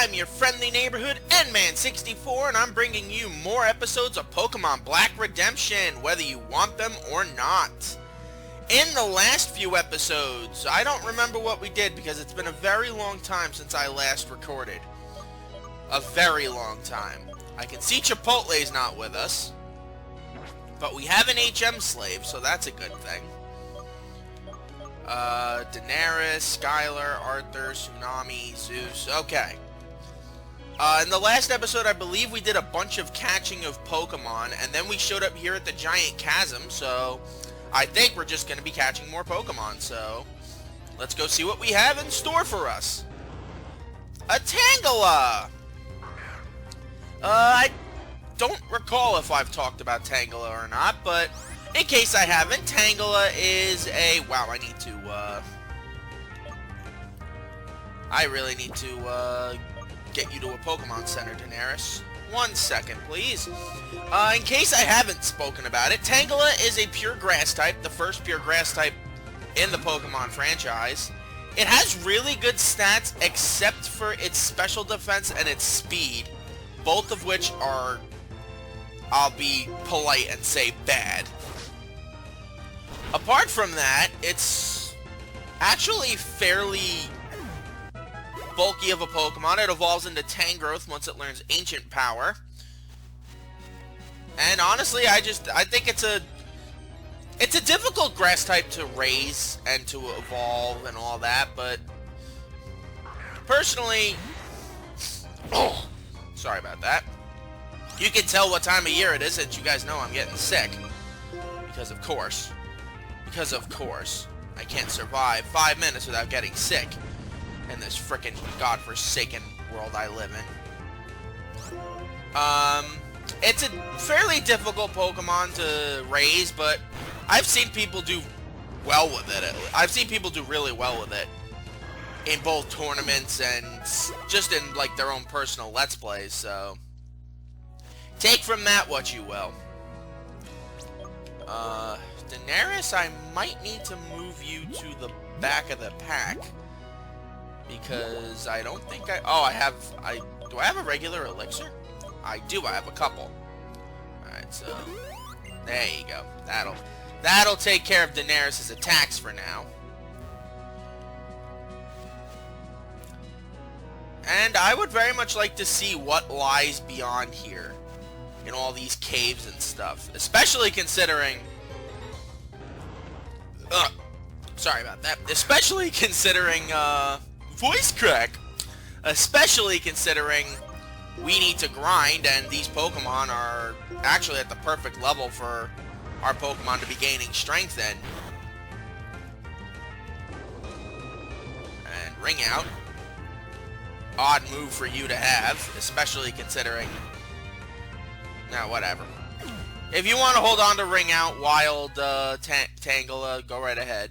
I'm your friendly neighborhood Endman64, and I'm bringing you more episodes of Pokemon Black Redemption, whether you want them or not. In the last few episodes, I don't remember what we did because it's been a very long time since I last recorded. A very long time. I can see Chipotle's not with us, but we have an HM slave, so that's a good thing. Daenerys, Skylar, Arthur, Tsunami, Zeus. Okay. In the last episode, I believe we did a bunch of catching of Pokemon, and then we showed up here at the Giant Chasm, so I think we're just going to be catching more Pokemon, so let's go see what we have in store for us. A Tangela! I don't recall if I've talked about Tangela or not, but in case I haven't, Tangela is a... Wow, I really need to get you to a Pokemon Center, Daenerys. 1 second, please. In case I haven't spoken about it, Tangela is a pure grass type, the first pure grass type in the Pokemon franchise. It has really good stats except for its special defense and its speed, both of which are, I'll be polite and say, bad. Apart from that, it's actually fairly bulky of a Pokemon. It evolves into Tangrowth once it learns Ancient Power. And honestly, I think it's a difficult grass type to raise and to evolve and all that, but personally, sorry about that. You can tell what time of year it is, since you guys know I'm getting sick. Because of course, I can't survive 5 minutes without getting sick in this frickin' godforsaken world I live in. It's a fairly difficult Pokemon to raise, but I've seen people do well with it. I've seen people do really well with it in both tournaments and just in like their own personal Let's Plays, so take from that what you will. Daenerys, I might need to move you to the back of the pack because I don't think do I have a regular elixir? I do, I have a couple. Alright, so there you go. That'll take care of Daenerys' attacks for now. And I would very much like to see what lies beyond here in all these caves and stuff, especially considering sorry about that. Especially considering voice crack. Especially considering we need to grind, and these Pokemon are actually at the perfect level for our Pokemon to be gaining strength in. And Ring Out. Odd move for you to have, especially considering... Nah, whatever. If you want to hold on to Ring Out, Wild Tangela, go right ahead.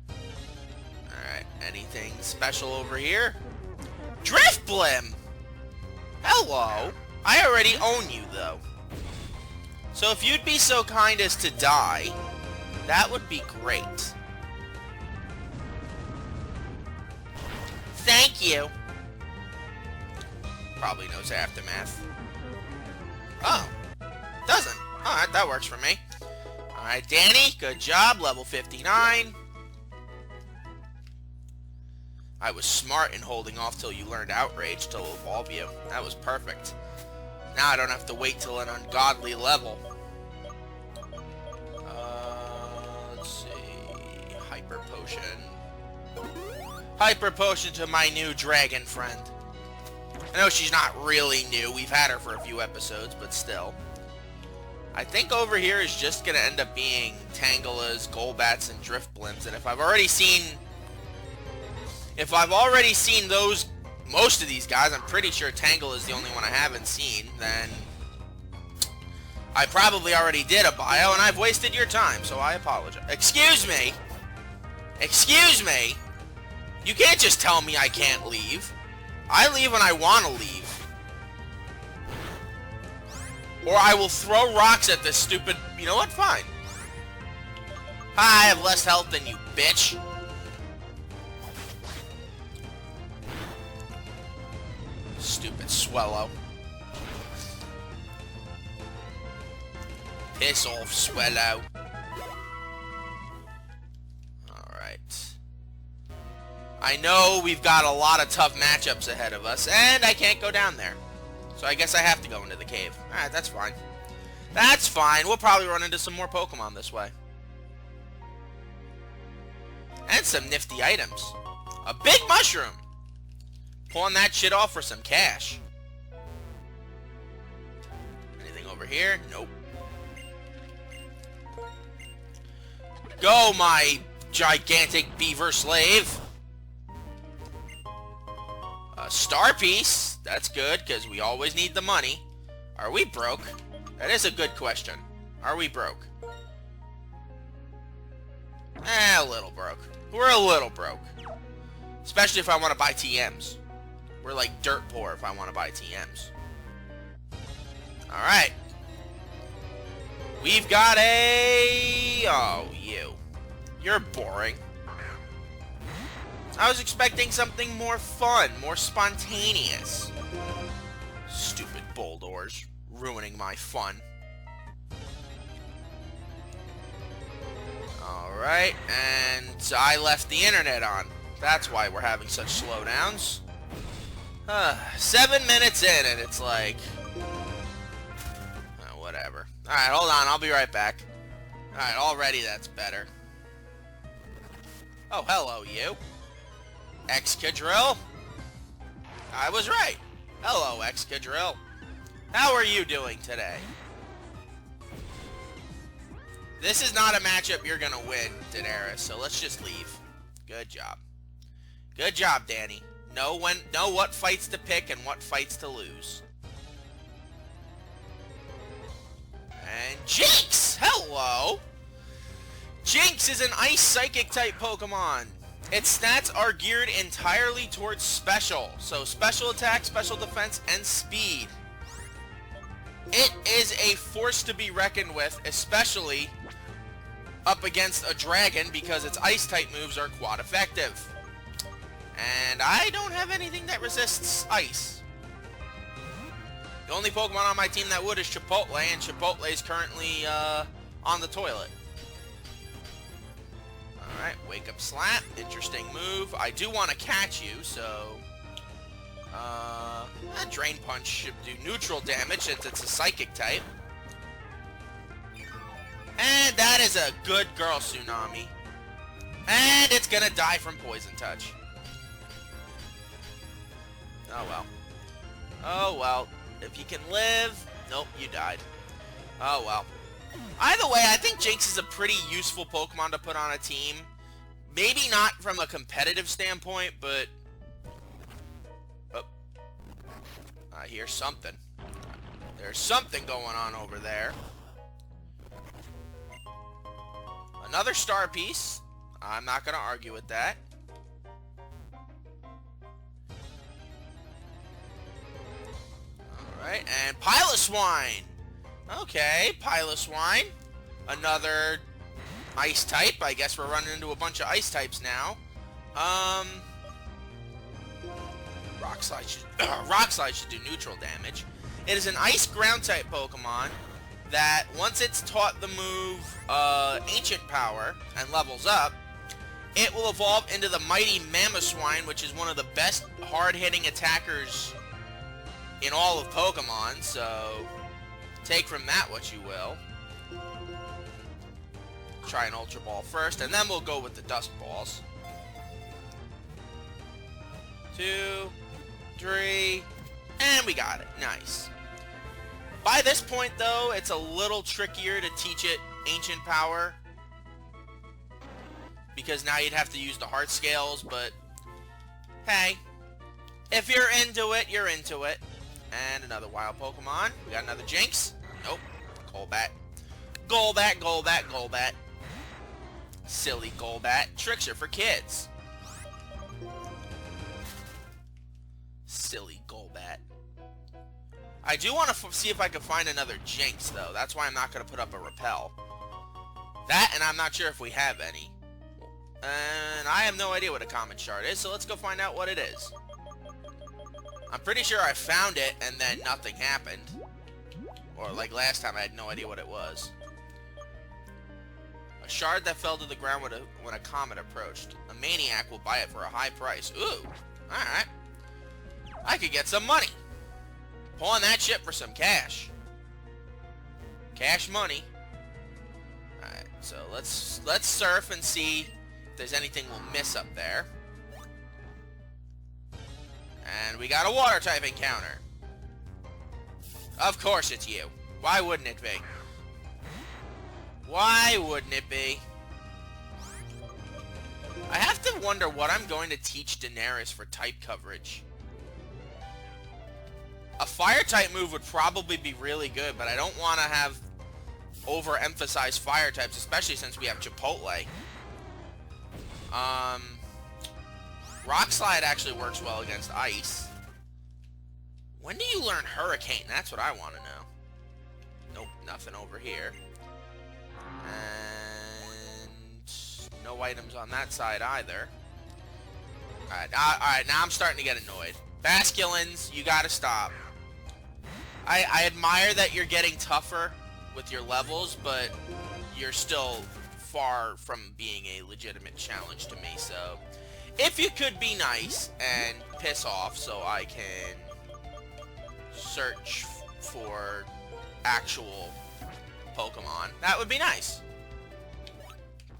Alright, anything special over here? Drifblim! Hello! I already own you, though. So if you'd be so kind as to die, that would be great. Thank you! Probably knows Aftermath. Oh. Doesn't. Alright, that works for me. Alright, Danny, good job, level 59. I was smart in holding off till you learned Outrage to evolve you. That was perfect. Now I don't have to wait till an ungodly level. Let's see... Hyper Potion. Hyper Potion to my new dragon friend. I know she's not really new. We've had her for a few episodes, but still. I think over here is just going to end up being Tangelas, Golbats, and Drifblims. And if I've already seen those, most of these guys, I'm pretty sure Tangela is the only one I haven't seen, then I probably already did a bio, and I've wasted your time, so I apologize. Excuse me! Excuse me! You can't just tell me I can't leave. I leave when I want to leave. Or I will throw rocks at this stupid... You know what? Fine. I have less health than you, bitch. Swellow. Piss off, Swellow. Alright. I know we've got a lot of tough matchups ahead of us, and I can't go down there. So I guess I have to go into the cave. Alright, that's fine. That's fine. We'll probably run into some more Pokemon this way. And some nifty items. A big mushroom! Pulling that shit off for some cash. Anything over here? Nope. Go, my gigantic beaver slave! A star piece. That's good, because we always need the money. Are we broke? That is a good question. Are we broke? A little broke. We're a little broke. Especially if I want to buy TMs. We're like dirt poor if I want to buy TMs. Alright. We've got a... Oh, you. You're boring. I was expecting something more fun, more spontaneous. Stupid Bulldoors. Ruining my fun. Alright, and I left the internet on. That's why we're having such slowdowns. 7 minutes in, and it's like... whatever. Alright, hold on, I'll be right back. Alright, already that's better. Oh, hello, you. Excadrill? I was right. Hello, Excadrill. How are you doing today? This is not a matchup you're gonna win, Daenerys, so let's just leave. Good job. Good job, Danny. Know what fights to pick and what fights to lose. And Jinx! Hello! Jinx is an Ice Psychic type Pokemon. Its stats are geared entirely towards special. So special attack, special defense, and speed. It is a force to be reckoned with, especially up against a dragon, because its ice type moves are quite effective. And I don't have anything that resists ice. The only Pokemon on my team that would is Chipotle, and Chipotle is currently on the toilet. Alright, Wake Up Slap. Interesting move. I do want to catch you, so... Drain Punch should do neutral damage since it's a Psychic type. And that is a good girl, Tsunami. And it's gonna die from Poison Touch. Oh well. Oh well. If you can live... Nope, you died. Oh well. Either way, I think Jinx is a pretty useful Pokemon to put on a team. Maybe not from a competitive standpoint, but... Oh. I hear something. There's something going on over there. Another star piece. I'm not going to argue with that. Alright, and Piloswine. Okay, Piloswine. Another ice type. I guess we're running into a bunch of ice types now. Rock Slide should do neutral damage. It is an ice ground type Pokemon that once it's taught the move Ancient Power and levels up, it will evolve into the mighty Mamoswine, which is one of the best hard-hitting attackers in all of Pokemon, so take from that what you will. Try an Ultra Ball first, and then we'll go with the Dusk Balls. 2, 3, and we got it. Nice. By this point, though, it's a little trickier to teach it Ancient Power, because now you'd have to use the Heart Scales, but hey, if you're into it, you're into it. And another wild Pokemon. We got another Jinx. Nope. Golbat. Golbat, Golbat, Golbat. Silly Golbat. Tricks are for kids. Silly Golbat. I do want to see if I can find another Jinx, though. That's why I'm not going to put up a Repel. That, and I'm not sure if we have any. And I have no idea what a Common Shard is, so let's go find out what it is. I'm pretty sure I found it and then nothing happened. Or like last time, I had no idea what it was. A shard that fell to the ground when a comet approached. A maniac will buy it for a high price. Ooh, alright. I could get some money. Pawn that shit for some cash. Cash money. Alright, so let's surf and see if there's anything we'll miss up there. And we got a water type encounter. Of course it's you. Why wouldn't it be? Why wouldn't it be? I have to wonder what I'm going to teach Daenerys for type coverage. A fire type move would probably be really good, but I don't want to have overemphasized fire types, especially since we have Chipotle. Rock Slide actually works well against ice. When do you learn Hurricane? That's what I want to know. Nope, nothing over here. And no items on that side either. Alright, now I'm starting to get annoyed. Basculins, you gotta stop. I admire that you're getting tougher with your levels, but you're still far from being a legitimate challenge to me, so if you could be nice and piss off so I can search for actual Pokemon, that would be nice.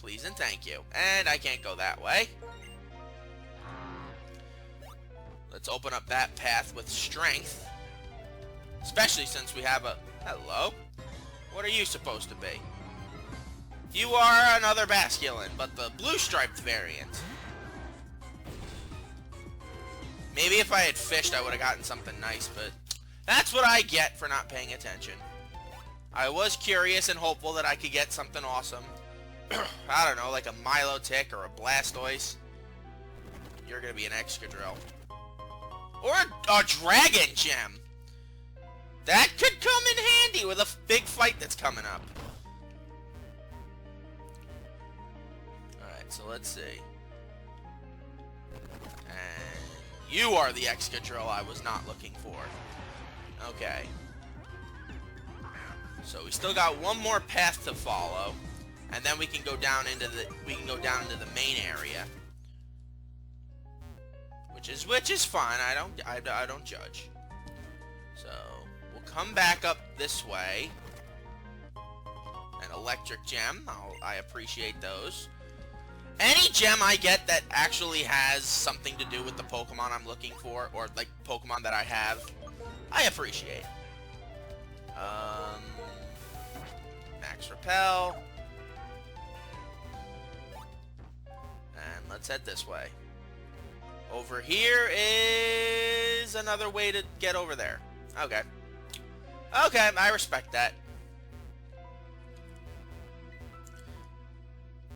Please and thank you. And I can't go that way. Let's open up that path with strength. Especially since we have a... Hello? What are you supposed to be? You are another Basculin, but the blue-striped variant. Maybe if I had fished, I would have gotten something nice, but that's what I get for not paying attention. I was curious and hopeful that I could get something awesome. I don't know, like a Milotic or a Blastoise. You're gonna be an Excadrill. Or a Dragon Gem. That could come in handy with a big fight that's coming up. Alright, so let's see. And you are the Excadrill I was not looking for. Okay. So we still got one more path to follow, and then we can go down into the main area. Which is fine. I don't judge. So we'll come back up this way. An electric gem. I appreciate those. Any gem I get that actually has something to do with the Pokemon I'm looking for, or like Pokemon that I have, I appreciate. Max Repel. And let's head this way. Over here is another way to get over there. Okay. Okay, I respect that.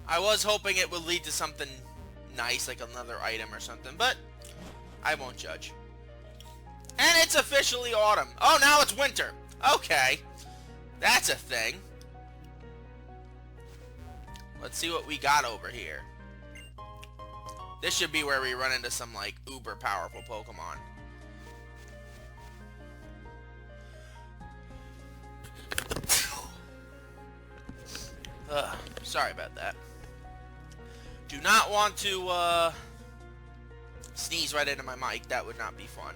I was hoping it would lead to something nice, like another item or something, but I won't judge. And it's officially autumn. Oh, now it's winter. Okay. That's a thing. Let's see what we got over here. This should be where we run into some, like, uber powerful Pokemon. Sorry about that. Do not want to, sneeze right into my mic. That would not be fun.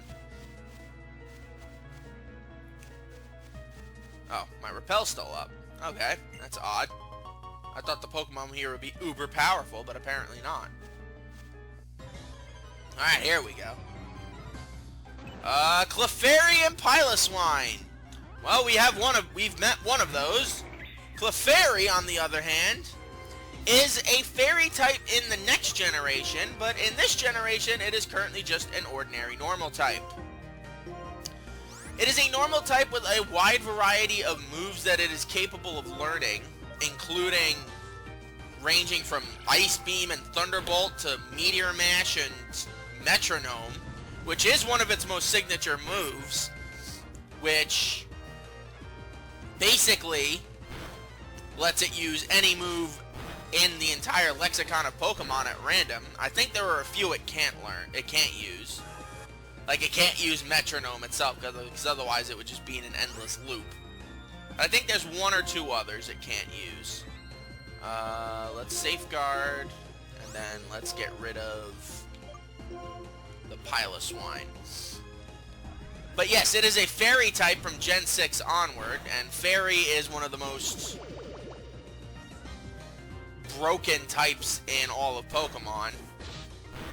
Oh, my Repel's still up. Okay, that's odd. I thought the Pokemon here would be uber powerful, but apparently not. Alright, here we go. Clefairy and Piloswine. Well, we've met one of those. Clefairy, on the other hand, is a fairy type in the next generation, but in this generation, it is currently just an ordinary normal type. It is a normal type with a wide variety of moves that it is capable of learning, including ranging from Ice Beam and Thunderbolt to Meteor Mash and Metronome, which is one of its most signature moves, which basically lets it use any move in the entire lexicon of Pokemon at random. I think there are a few it can't use. Like, it can't use Metronome itself, because otherwise it would just be in an endless loop. I think there's one or two others it can't use. Let's Safeguard, and then let's get rid of the Piloswine. But yes, it is a Fairy type from Gen 6 onward, and Fairy is one of the most broken types in all of Pokemon,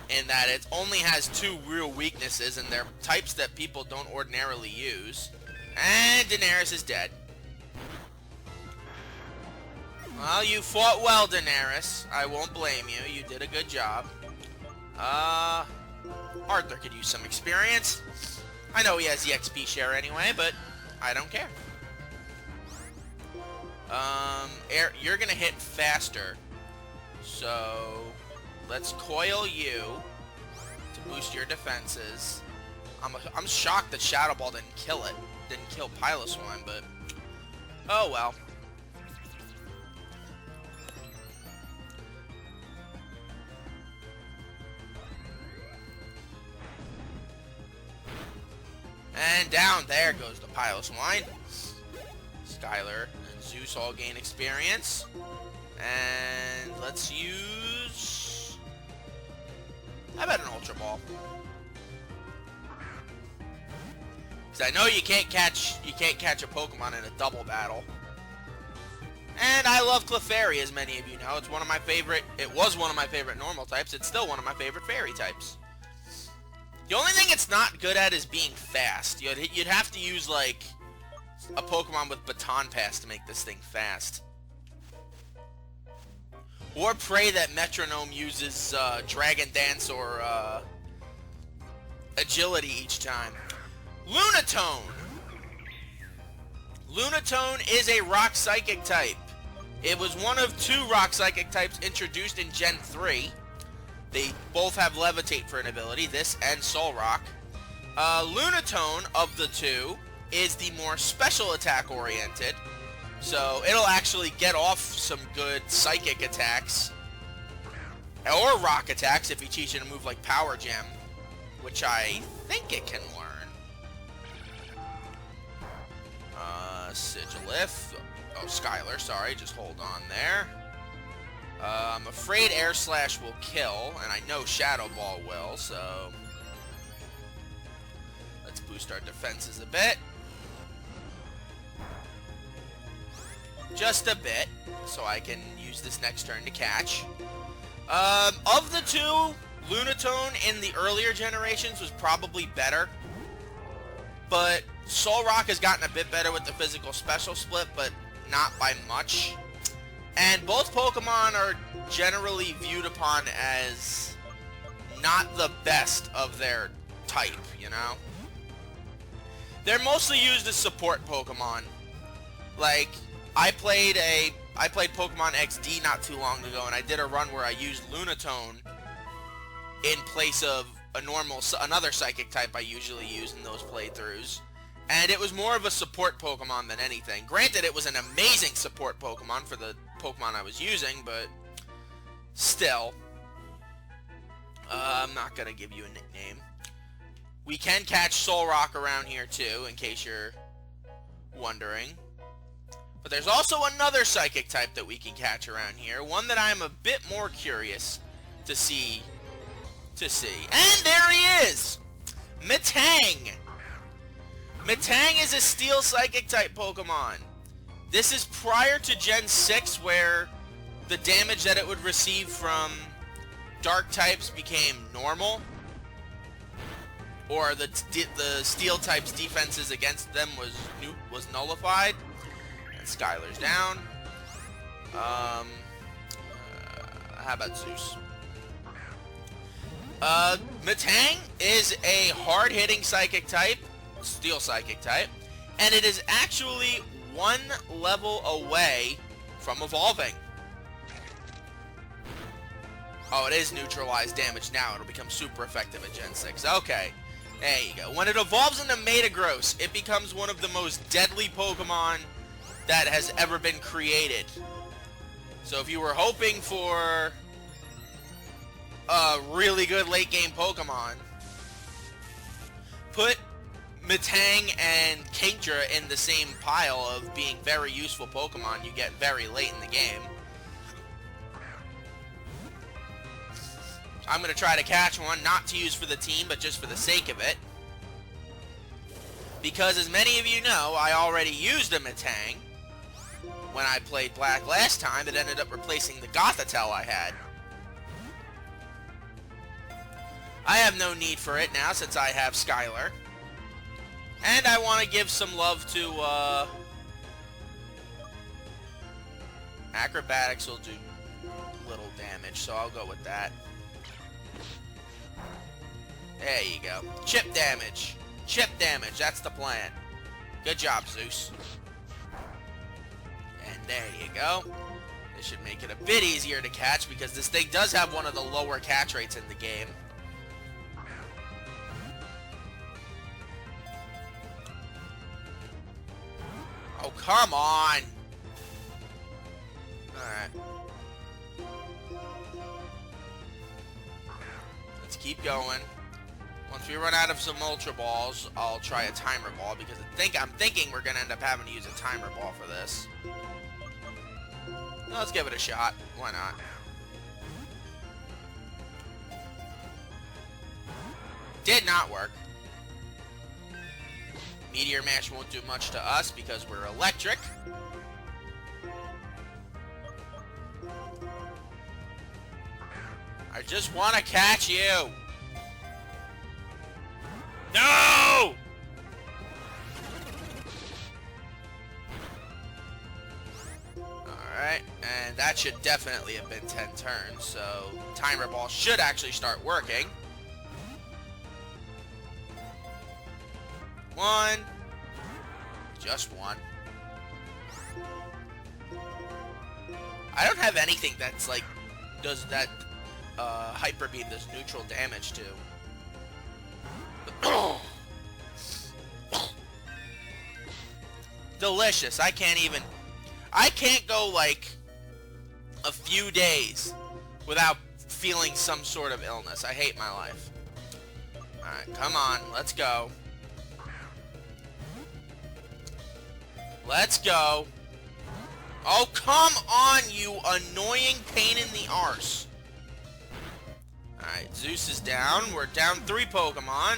in that it only has two real weaknesses, and they're types that people don't ordinarily use. And Daenerys is dead. Well, you fought well, Daenerys. I won't blame you. You did a good job. Arthur could use some experience. I know he has the XP share anyway, but I don't care. You're gonna hit faster. So, let's Coil you to boost your defenses. I'm shocked that Shadow Ball didn't kill it. Didn't kill Piloswine, but oh well. And down there goes the Piloswine. Skylar and Zeus all gain experience. And let's use... how about an Ultra Ball? Because I know you can't catch a Pokemon in a double battle. And I love Clefairy, as many of you know. It was one of my favorite normal types. It's still one of my favorite fairy types. The only thing it's not good at is being fast. You'd have to use, like, a Pokemon with Baton Pass to make this thing fast. Or pray that Metronome uses Dragon Dance or Agility each time. Lunatone! Lunatone is a Rock Psychic type. It was one of two Rock Psychic types introduced in Gen 3. They both have Levitate for an ability, this and Solrock. Lunatone, of the two, is the more special attack oriented. So it'll actually get off some good Psychic attacks. Or Rock attacks if you teach it a move like Power Gem. Which I think it can learn. Sigilyph. Oh, Skylar, sorry, just hold on there. I'm afraid Air Slash will kill, and I know Shadow Ball will, so... let's boost our defenses a bit. Just a bit, so I can use this next turn to catch. Of the two, Lunatone in the earlier generations was probably better. But Solrock has gotten a bit better with the physical special split, but not by much. And both Pokemon are generally viewed upon as not the best of their type, you know? They're mostly used as support Pokemon. Like, I played Pokemon XD not too long ago, and I did a run where I used Lunatone in place of another Psychic type I usually use in those playthroughs. And it was more of a support Pokemon than anything. Granted, it was an amazing support Pokemon for the Pokemon I was using, but still. I'm not going to give you a nickname. We can catch Solrock around here too, in case you're wondering. But there's also another Psychic type that we can catch around here. One that I'm a bit more curious to see. And there he is! Metang! Metang is a Steel Psychic type Pokemon. This is prior to Gen 6, where the damage that it would receive from Dark types became normal. Or the Steel type's defenses against them was nullified. And Skylar's down. How about Zeus? Metang is a hard-hitting Psychic type, Steel Psychic type, and it is actually one level away from evolving. Oh, it is neutralized damage now. It'll become super effective at Gen 6. Okay, there you go. When it evolves into Metagross, it becomes one of the most deadly Pokemon that has ever been created. So if you were hoping for a really good late game Pokemon, put Metang and Kingdra in the same pile of being very useful Pokemon you get very late in the game. I'm going to try to catch one, not to use for the team, but just for the sake of it. Because as many of you know, I already used a Metang when I played Black last time. It ended up replacing the Gothitelle I had. I have no need for it now since I have Skylar. And I want to give some love to, Acrobatics will do little damage, so I'll go with that. There you go. Chip damage. Chip damage, that's the plan. Good job, Zeus. And there you go. This should make it a bit easier to catch because this thing does have one of the lower catch rates in the game. Oh, come on! Alright. Let's keep going. Once we run out of some Ultra Balls, I'll try a Timer Ball because I'm thinking we're going to end up having to use a Timer Ball for this. Let's give it a shot. Why not? Did not work. Meteor Mash won't do much to us because we're electric. I just want to catch you. No! Alright, and that should definitely have been 10 turns, so Timer Ball should actually start working. One. Just one. I don't have anything that's like, does that Hyper Beam does neutral damage to. Delicious. I can't go like a few days without feeling some sort of illness. I hate my life. Alright, come on. Let's go. Let's go. Oh, come on, you annoying pain in the arse. Alright, Zeus is down. We're down 3 Pokemon.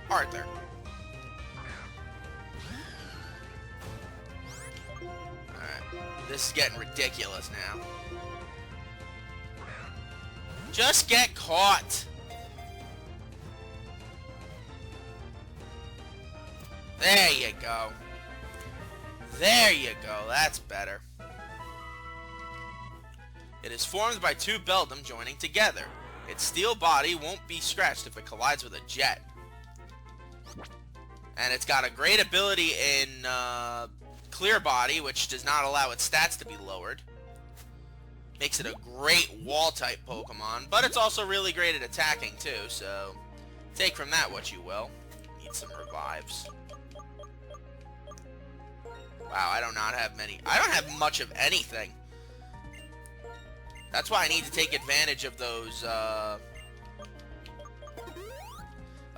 Arthur. Alright, this is getting ridiculous now. Just get caught. There you go. There you go. That's better. It is formed by 2 Beldum joining together. Its steel body won't be scratched if it collides with a jet. And it's got a great ability in Clear Body, which does not allow its stats to be lowered. Makes it a great wall-type Pokemon, but it's also really great at attacking too, so take from that what you will. Need some revives. Wow, I do not have many. I don't have much of anything. That's why I need to take advantage of those, of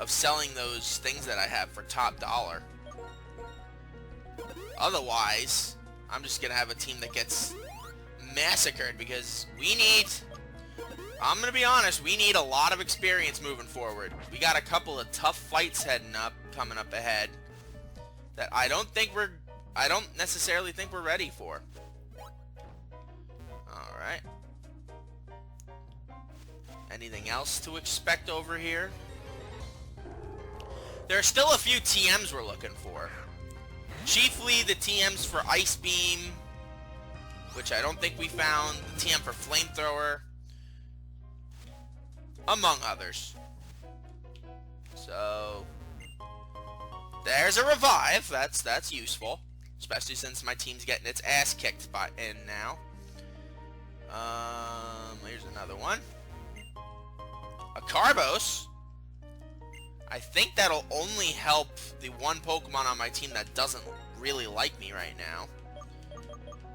selling those things that I have for top dollar. Otherwise, I'm just gonna have a team that gets massacred because we need, I'm gonna be honest, we need a lot of experience moving forward. We got a couple of tough fights coming up ahead that I don't necessarily think we're ready for. Alright. Anything else to expect over here? There are still a few TMs we're looking for. Chiefly the TMs for Ice Beam, which I don't think we found. The TM for Flamethrower, among others. So there's a revive. That's useful, especially since my team's getting its ass kicked in now. Here's another one. A Carbos. I think that'll only help the one Pokemon on my team that doesn't really like me right now.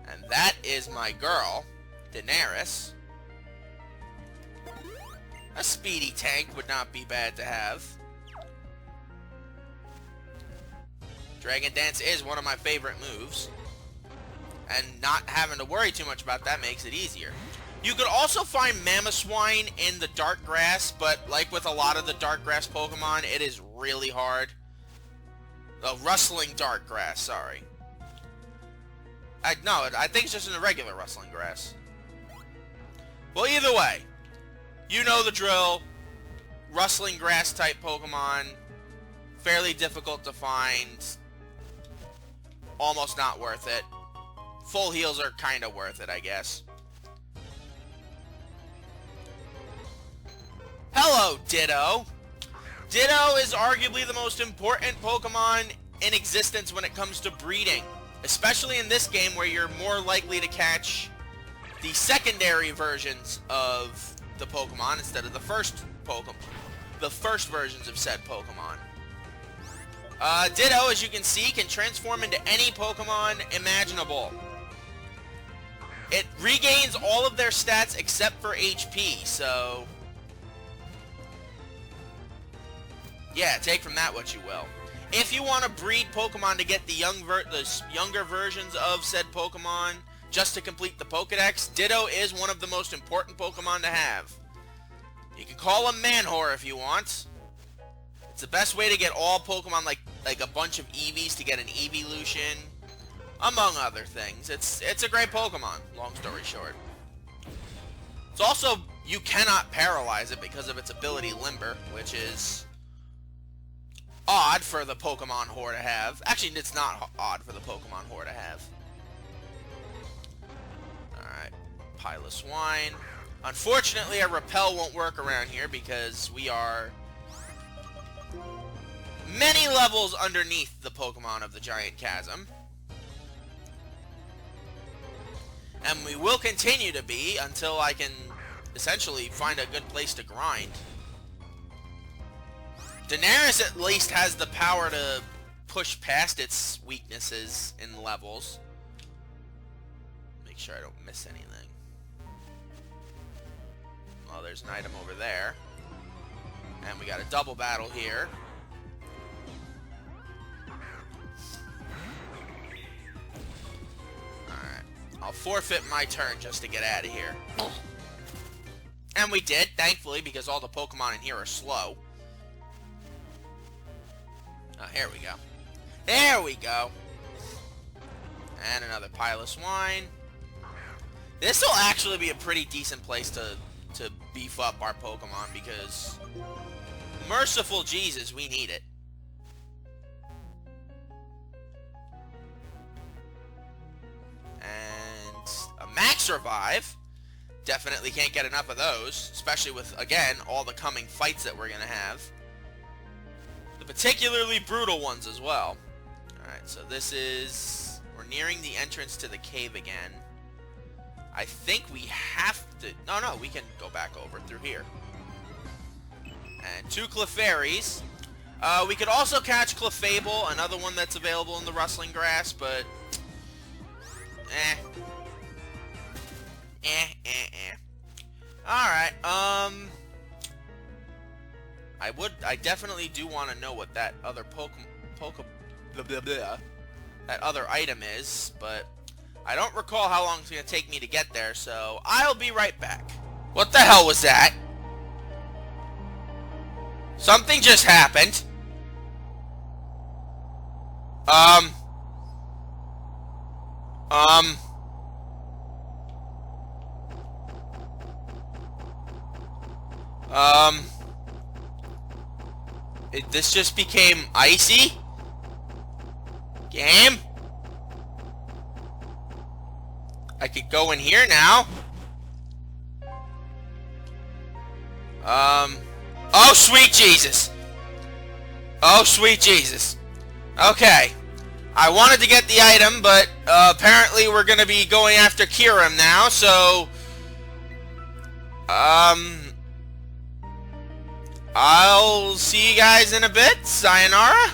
And that is my girl, Daenerys. A speedy tank would not be bad to have. Dragon Dance is one of my favorite moves. And not having to worry too much about that makes it easier. You could also find Mamoswine in the Dark Grass, but like with a lot of the Dark Grass Pokemon, it is really hard. The Rustling Dark Grass, sorry. No, I think it's just in the regular Rustling Grass. Well, either way, you know the drill. Rustling Grass type Pokemon, fairly difficult to find. Almost not worth it. Full heals are kind of worth it, I guess. Hello, Ditto! Ditto is arguably the most important Pokemon in existence when it comes to breeding. Especially in this game where you're more likely to catch the secondary versions of the Pokemon instead of the first Pokemon. The first versions of said Pokemon. Ditto, as you can see, can transform into any Pokemon imaginable. It regains all of their stats except for HP, so... yeah, take from that what you will. If you want to breed Pokemon to get the younger versions of said Pokemon, just to complete the Pokedex, Ditto is one of the most important Pokemon to have. You can call him Manhor if you want. It's the best way to get all Pokemon, like a bunch of Eevees to get an Eeveelution, among other things. It's a great Pokemon, long story short. It's also, you cannot paralyze it because of its ability Limber, which is odd for the Pokemon Horde to have. Actually, it's not odd for the Pokemon Horde to have. Alright, Piloswine. Unfortunately, a Repel won't work around here because we are many levels underneath the Pokemon of the Giant Chasm. And we will continue to be until I can essentially find a good place to grind. Daenerys at least has the power to push past its weaknesses in levels. Make sure I don't miss anything. Oh, there's an item over there. And we got a double battle here. Alright. I'll forfeit my turn just to get out of here. And we did, thankfully, because all the Pokemon in here are slow. Oh, here we go. There we go. And another Piloswine. This will actually be a pretty decent place to beef up our Pokemon because, merciful Jesus, we need it. And a Max Revive. Definitely can't get enough of those, especially with, again, all the coming fights that we're going to have. The particularly brutal ones as well. Alright, so this is... we're nearing the entrance to the cave again. I think we have to... no, we can go back over through here. And 2 Clefairies. We could also catch Clefable, another one that's available in the Rustling Grass, but... Alright, I definitely do want to know what that other that other item is, but I don't recall how long it's going to take me to get there, so I'll be right back. What the hell was that? Something just happened. This just became icy? Game? I could go in here now. Oh, sweet Jesus. Oh, sweet Jesus. Okay. I wanted to get the item, but apparently we're going to be going after Kyurem now, so... I'll see you guys in a bit. Sayonara.